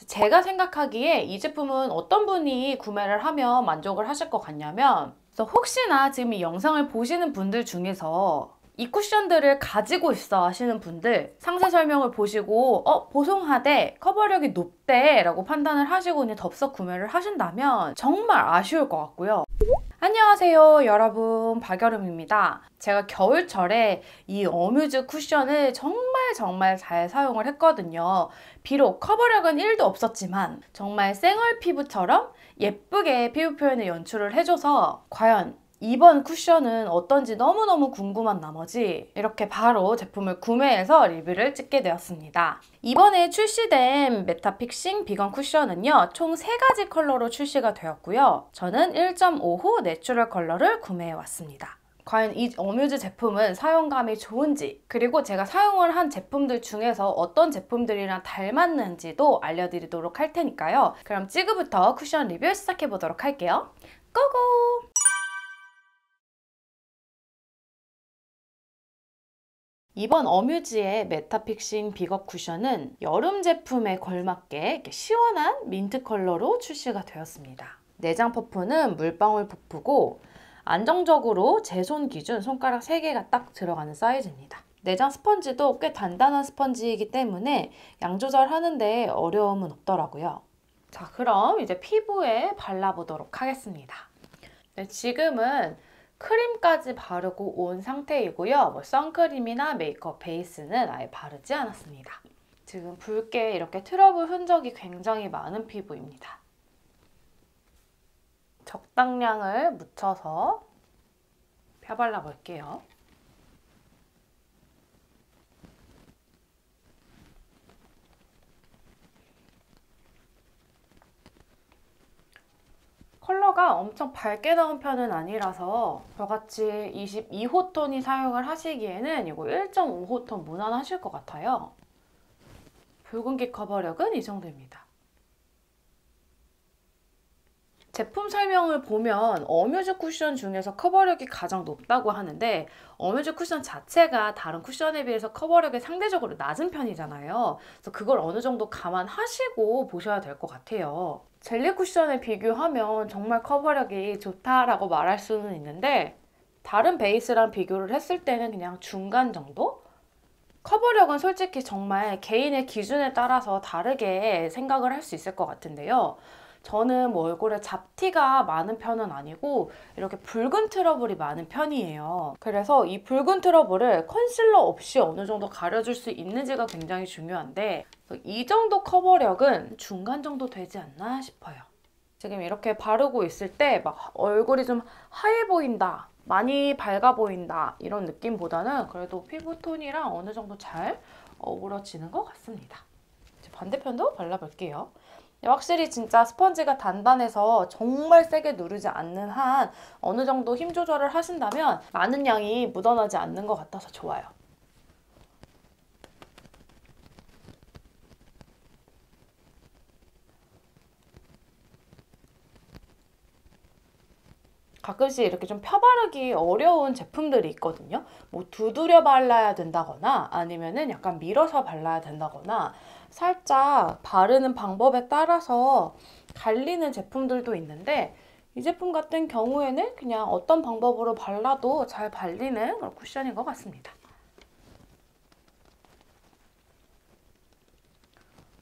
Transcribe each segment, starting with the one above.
제가 생각하기에 이 제품은 어떤 분이 구매를 하면 만족을 하실 것 같냐면, 그래서 혹시나 지금 이 영상을 보시는 분들 중에서 이 쿠션들을 가지고 있어 하시는 분들, 상세 설명을 보시고 보송하대, 커버력이 높대 라고 판단을 하시고 그냥 덥석 구매를 하신다면 정말 아쉬울 것 같고요. 안녕하세요 여러분, 박여름입니다. 제가 겨울철에 이 어뮤즈 쿠션을 정말 잘 사용을 했거든요. 비록 커버력은 1도 없었지만 정말 생얼 피부처럼 예쁘게 피부 표현을 연출을 해줘서 과연 이번 쿠션은 어떤지 너무너무 궁금한 나머지 이렇게 바로 제품을 구매해서 리뷰를 찍게 되었습니다. 이번에 출시된 메타픽싱 비건 쿠션은요, 총 3가지 컬러로 출시가 되었고요. 저는 1.5호 내추럴 컬러를 구매해왔습니다. 과연 이 어뮤즈 제품은 사용감이 좋은지, 그리고 제가 사용을 한 제품들 중에서 어떤 제품들이랑 닮았는지도 알려드리도록 할 테니까요. 그럼 지금부터 쿠션 리뷰 시작해보도록 할게요. 고고! 이번 어뮤즈의 메타픽싱 비거 쿠션은 여름 제품에 걸맞게 이렇게 시원한 민트 컬러로 출시가 되었습니다. 내장 퍼프는 물방울 퍼프고 안정적으로 제 손 기준 손가락 3개가 딱 들어가는 사이즈입니다. 내장 스펀지도 꽤 단단한 스펀지이기 때문에 양 조절하는데 어려움은 없더라고요. 자, 그럼 이제 피부에 발라보도록 하겠습니다. 네, 지금은 크림까지 바르고 온 상태이고요. 뭐 선크림이나 메이크업 베이스는 아예 바르지 않았습니다. 지금 붉게 이렇게 트러블 흔적이 굉장히 많은 피부입니다. 적당량을 묻혀서 펴발라 볼게요. 컬러가 엄청 밝게 나온 편은 아니라서 저같이 22호 톤이 사용을 하시기에는 이거 1.5호 톤 무난하실 것 같아요. 붉은기 커버력은 이 정도입니다. 제품 설명을 보면 어뮤즈 쿠션 중에서 커버력이 가장 높다고 하는데, 어뮤즈 쿠션 자체가 다른 쿠션에 비해서 커버력이 상대적으로 낮은 편이잖아요. 그래서 그걸 어느 정도 감안하시고 보셔야 될 것 같아요. 젤리 쿠션에 비교하면 정말 커버력이 좋다라고 말할 수는 있는데, 다른 베이스랑 비교를 했을 때는 그냥 중간 정도? 커버력은 솔직히 정말 개인의 기준에 따라서 다르게 생각을 할 수 있을 것 같은데요. 저는 뭐 얼굴에 잡티가 많은 편은 아니고 이렇게 붉은 트러블이 많은 편이에요. 그래서 이 붉은 트러블을 컨실러 없이 어느 정도 가려줄 수 있는지가 굉장히 중요한데, 이 정도 커버력은 중간 정도 되지 않나 싶어요. 지금 이렇게 바르고 있을 때 막 얼굴이 좀 하얘 보인다, 많이 밝아 보인다 이런 느낌보다는 그래도 피부톤이랑 어느 정도 잘 어우러지는 것 같습니다. 이제 반대편도 발라볼게요. 확실히 진짜 스펀지가 단단해서 정말 세게 누르지 않는 한 어느 정도 힘 조절을 하신다면 많은 양이 묻어나지 않는 것 같아서 좋아요. 가끔씩 이렇게 좀 펴바르기 어려운 제품들이 있거든요. 뭐 두드려 발라야 된다거나 아니면은 약간 밀어서 발라야 된다거나 살짝 바르는 방법에 따라서 갈리는 제품들도 있는데, 이 제품 같은 경우에는 그냥 어떤 방법으로 발라도 잘 발리는 그런 쿠션인 것 같습니다.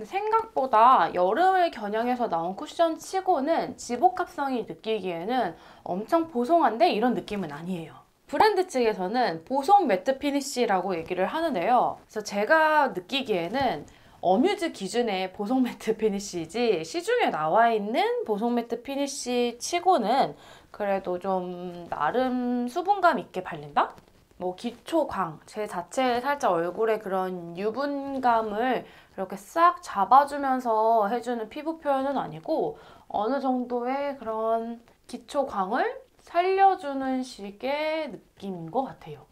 생각보다 여름을 겨냥해서 나온 쿠션 치고는 지복합성이 느끼기에는 엄청 보송한데 이런 느낌은 아니에요. 브랜드 측에서는 보송 매트 피니쉬라고 얘기를 하는데요. 그래서 제가 느끼기에는 어뮤즈 기준의 보송 매트 피니쉬이지 시중에 나와 있는 보송 매트 피니쉬 치고는 그래도 좀 나름 수분감 있게 발린다? 뭐 기초광, 제 자체에 살짝 얼굴에 그런 유분감을 이렇게 싹 잡아주면서 해주는 피부 표현은 아니고 어느 정도의 그런 기초광을 살려주는 식의 느낌인 것 같아요.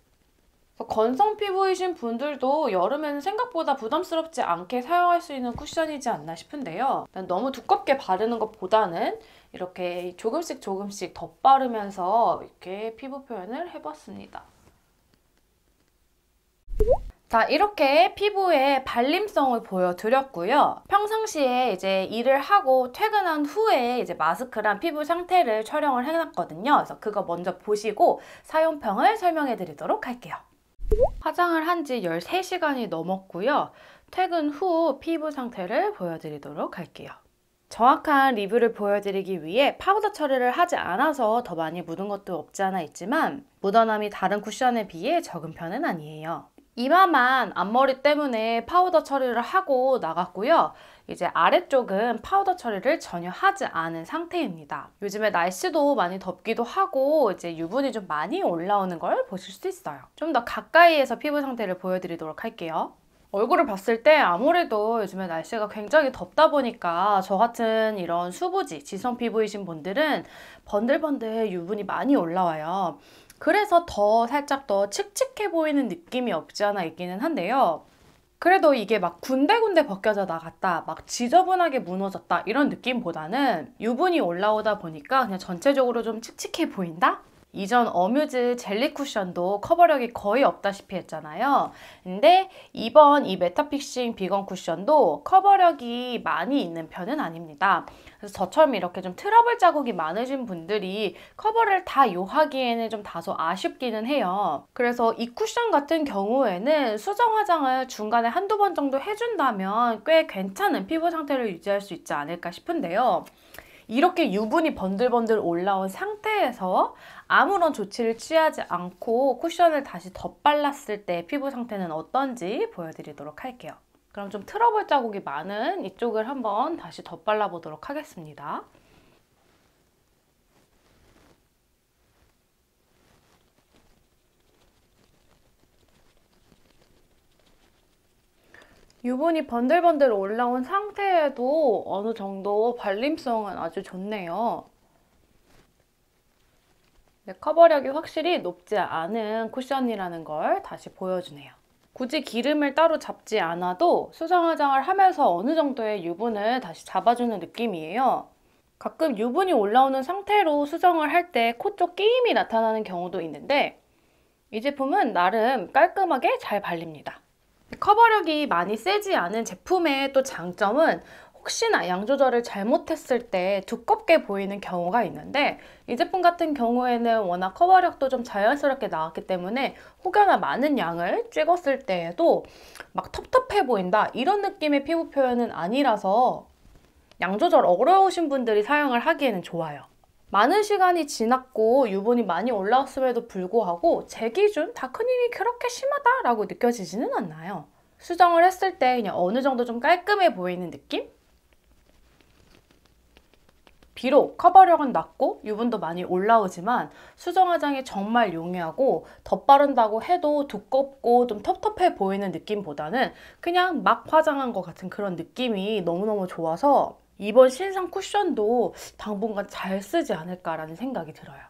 건성 피부이신 분들도 여름에는 생각보다 부담스럽지 않게 사용할 수 있는 쿠션이지 않나 싶은데요. 너무 두껍게 바르는 것보다는 이렇게 조금씩 덧바르면서 이렇게 피부 표현을 해봤습니다. 자, 이렇게 피부의 발림성을 보여드렸고요. 평상시에 이제 일을 하고 퇴근한 후에 이제 마스크랑 피부 상태를 촬영을 해놨거든요. 그래서 그거 먼저 보시고 사용평을 설명해 드리도록 할게요. 화장을 한 지 13시간이 넘었고요. 퇴근 후 피부 상태를 보여드리도록 할게요. 정확한 리뷰를 보여드리기 위해 파우더 처리를 하지 않아서 더 많이 묻은 것도 없지 않아 있지만 묻어남이 다른 쿠션에 비해 적은 편은 아니에요. 이마만 앞머리 때문에 파우더 처리를 하고 나갔고요. 이제 아래쪽은 파우더 처리를 전혀 하지 않은 상태입니다. 요즘에 날씨도 많이 덥기도 하고 이제 유분이 좀 많이 올라오는 걸 보실 수 있어요. 좀 더 가까이에서 피부 상태를 보여드리도록 할게요. 얼굴을 봤을 때 아무래도 요즘에 날씨가 굉장히 덥다 보니까 저 같은 이런 수부지, 지성 피부이신 분들은 번들번들 유분이 많이 올라와요. 그래서 살짝 더 칙칙해 보이는 느낌이 없지 않아 있기는 한데요. 그래도 이게 막 군데군데 벗겨져 나갔다, 막 지저분하게 무너졌다 이런 느낌보다는 유분이 올라오다 보니까 그냥 전체적으로 좀 칙칙해 보인다? 이전 어뮤즈 젤리 쿠션도 커버력이 거의 없다시피 했잖아요. 근데 이번 이 메타픽싱 비건 쿠션도 커버력이 많이 있는 편은 아닙니다. 그래서 저처럼 이렇게 좀 트러블 자국이 많으신 분들이 커버를 다 요하기에는 좀 다소 아쉽기는 해요. 그래서 이 쿠션 같은 경우에는 수정 화장을 중간에 한두 번 정도 해준다면 꽤 괜찮은 피부 상태를 유지할 수 있지 않을까 싶은데요. 이렇게 유분이 번들번들 올라온 상태에서 아무런 조치를 취하지 않고 쿠션을 다시 덧발랐을 때 피부 상태는 어떤지 보여드리도록 할게요. 그럼 좀 트러블 자국이 많은 이쪽을 한번 다시 덧발라 보도록 하겠습니다. 유분이 번들번들 올라온 상태에도 어느 정도 발림성은 아주 좋네요. 커버력이 확실히 높지 않은 쿠션이라는 걸 다시 보여주네요. 굳이 기름을 따로 잡지 않아도 수정 화장을 하면서 어느 정도의 유분을 다시 잡아주는 느낌이에요. 가끔 유분이 올라오는 상태로 수정을 할 때 코 쪽 끼임이 나타나는 경우도 있는데 이 제품은 나름 깔끔하게 잘 발립니다. 커버력이 많이 세지 않은 제품의 또 장점은 혹시나 양 조절을 잘못했을 때 두껍게 보이는 경우가 있는데 이 제품 같은 경우에는 워낙 커버력도 좀 자연스럽게 나왔기 때문에 혹여나 많은 양을 찍었을 때에도 막 텁텁해 보인다 이런 느낌의 피부 표현은 아니라서 양 조절 어려우신 분들이 사용을 하기에는 좋아요. 많은 시간이 지났고 유분이 많이 올라왔음에도 불구하고 제 기준 다크닝이 그렇게 심하다라고 느껴지지는 않나요. 수정을 했을 때 그냥 어느 정도 좀 깔끔해 보이는 느낌? 비록 커버력은 낮고 유분도 많이 올라오지만 수정 화장이 정말 용이하고 덧바른다고 해도 두껍고 좀 텁텁해 보이는 느낌보다는 그냥 막 화장한 것 같은 그런 느낌이 너무너무 좋아서 이번 신상 쿠션도 당분간 잘 쓰지 않을까라는 생각이 들어요.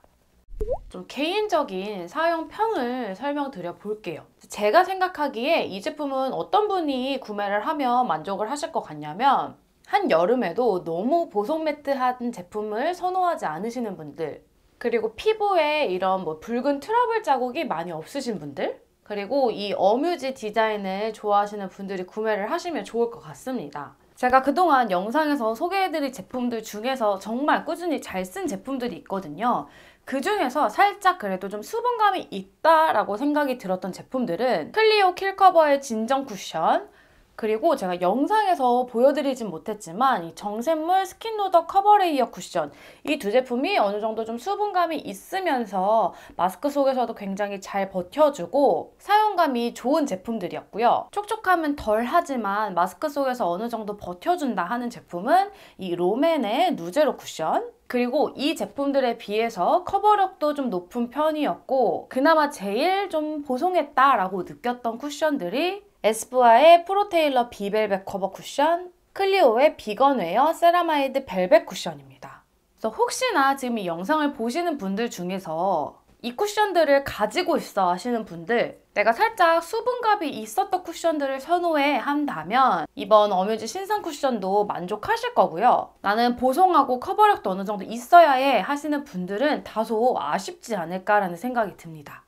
좀 개인적인 사용평을 설명드려 볼게요. 제가 생각하기에 이 제품은 어떤 분이 구매를 하면 만족을 하실 것 같냐면 한여름에도 너무 보송 매트한 제품을 선호하지 않으시는 분들, 그리고 피부에 이런 붉은 트러블 자국이 많이 없으신 분들, 그리고 이 어뮤즈 디자인을 좋아하시는 분들이 구매를 하시면 좋을 것 같습니다. 제가 그동안 영상에서 소개해드릴 제품들 중에서 정말 꾸준히 잘 쓴 제품들이 있거든요. 그 중에서 살짝 그래도 좀 수분감이 있다라고 생각이 들었던 제품들은 클리오 킬커버의 진정 쿠션, 그리고 제가 영상에서 보여드리진 못했지만 이 정샘물 스킨로더 커버레이어 쿠션, 이 두 제품이 어느 정도 좀 수분감이 있으면서 마스크 속에서도 굉장히 잘 버텨주고 사용감이 좋은 제품들이었고요. 촉촉함은 덜 하지만 마스크 속에서 어느 정도 버텨준다 하는 제품은 이 롬앤의 누제로 쿠션, 그리고 이 제품들에 비해서 커버력도 좀 높은 편이었고 그나마 제일 좀 보송했다라고 느꼈던 쿠션들이 에스쁘아의 프로테일러 비벨벳 커버 쿠션, 클리오의 비건웨어 세라마이드 벨벳 쿠션입니다. 그래서 혹시나 지금 이 영상을 보시는 분들 중에서 이 쿠션들을 가지고 있어 하시는 분들, 내가 살짝 수분감이 있었던 쿠션들을 선호해 한다면 이번 어뮤즈 신상 쿠션도 만족하실 거고요. 나는 보송하고 커버력도 어느 정도 있어야 해 하시는 분들은 다소 아쉽지 않을까라는 생각이 듭니다.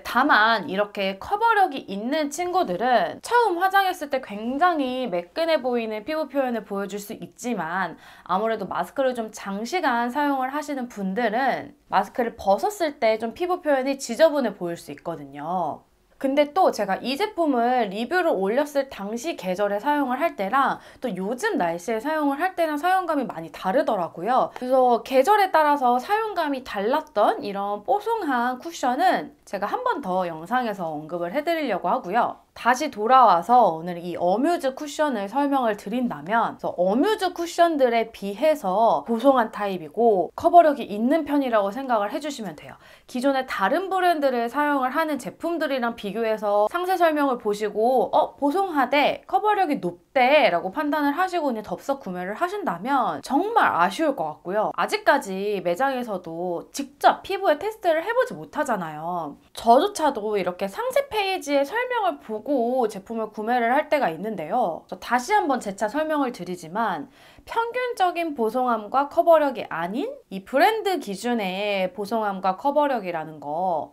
다만 이렇게 커버력이 있는 친구들은 처음 화장했을 때 굉장히 매끈해 보이는 피부 표현을 보여줄 수 있지만 아무래도 마스크를 좀 장시간 사용을 하시는 분들은 마스크를 벗었을 때 좀 피부 표현이 지저분해 보일 수 있거든요. 근데 또 제가 이 제품을 리뷰를 올렸을 당시 계절에 사용을 할 때랑 또 요즘 날씨에 사용을 할 때랑 사용감이 많이 다르더라고요. 그래서 계절에 따라서 사용감이 달랐던 이런 뽀송한 쿠션은 제가 한 번 더 영상에서 언급을 해드리려고 하고요. 다시 돌아와서 오늘 이 어뮤즈 쿠션을 설명을 드린다면 어뮤즈 쿠션들에 비해서 보송한 타입이고 커버력이 있는 편이라고 생각을 해주시면 돼요. 기존의 다른 브랜드를 사용을 하는 제품들이랑 비교해서 상세 설명을 보시고 보송하대, 커버력이 높대 라고 판단을 하시고 그냥 덥석 구매를 하신다면 정말 아쉬울 것 같고요. 아직까지 매장에서도 직접 피부에 테스트를 해보지 못하잖아요. 저조차도 이렇게 상세 페이지에 설명을 보고 제품을 구매를 할 때가 있는데요. 다시 한번 재차 설명을 드리지만 평균적인 보송함과 커버력이 아닌 이 브랜드 기준의 보송함과 커버력이라는 거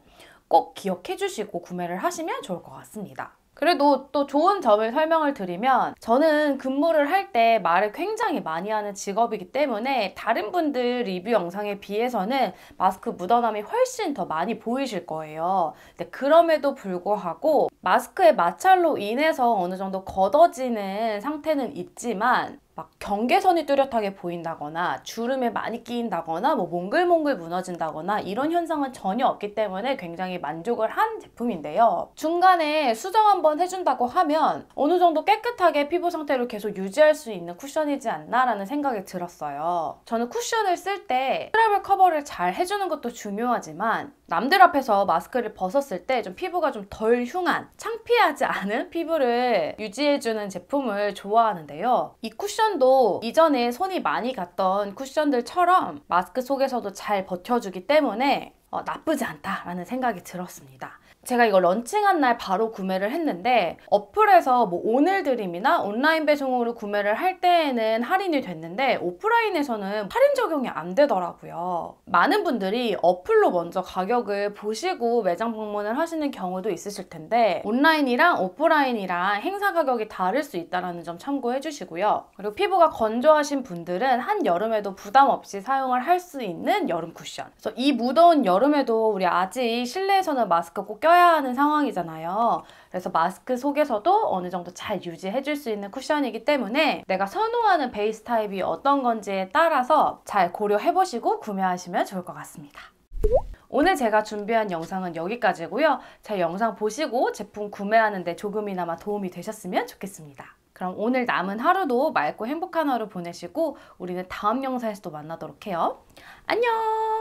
꼭 기억해 주시고 구매를 하시면 좋을 것 같습니다. 그래도 또 좋은 점을 설명을 드리면 저는 근무를 할 때 말을 굉장히 많이 하는 직업이기 때문에 다른 분들 리뷰 영상에 비해서는 마스크 묻어남이 훨씬 더 많이 보이실 거예요. 근데 그럼에도 불구하고 마스크의 마찰로 인해서 어느 정도 걷어지는 상태는 있지만 막 경계선이 뚜렷하게 보인다거나 주름에 많이 끼인다거나 몽글몽글 무너진다거나 이런 현상은 전혀 없기 때문에 굉장히 만족을 한 제품인데요. 중간에 수정 한번 해준다고 하면 어느 정도 깨끗하게 피부 상태를 계속 유지할 수 있는 쿠션이지 않나 라는 생각이 들었어요. 저는 쿠션을 쓸 때 트러블 커버를 잘 해주는 것도 중요하지만 남들 앞에서 마스크를 벗었을 때 좀 피부가 좀 덜 흉한, 창피하지 않은 피부를 유지해주는 제품을 좋아하는데요. 이 쿠션도 이전에 손이 많이 갔던 쿠션들처럼 마스크 속에서도 잘 버텨주기 때문에 나쁘지 않다라는 생각이 들었습니다. 제가 이거 런칭한 날 바로 구매를 했는데 어플에서 오늘 드림이나 온라인 배송으로 구매를 할 때에는 할인이 됐는데 오프라인에서는 할인 적용이 안 되더라고요. 많은 분들이 어플로 먼저 가격을 보시고 매장 방문을 하시는 경우도 있으실 텐데 온라인이랑 오프라인이랑 행사 가격이 다를 수 있다는 점 참고해 주시고요. 그리고 피부가 건조하신 분들은 한여름에도 부담 없이 사용을 할 수 있는 여름 쿠션. 그래서 이 무더운 여름에도 우리 아직 실내에서는 마스크 꼭 껴야 하는 상황이잖아요. 그래서 마스크 속에서도 어느 정도 잘 유지해줄 수 있는 쿠션이기 때문에 내가 선호하는 베이스 타입이 어떤 건지에 따라서 잘 고려해보시고 구매하시면 좋을 것 같습니다. 오늘 제가 준비한 영상은 여기까지고요. 제 영상 보시고 제품 구매하는 데 조금이나마 도움이 되셨으면 좋겠습니다. 그럼 오늘 남은 하루도 맑고 행복한 하루 보내시고 우리는 다음 영상에서 또 만나도록 해요. 안녕!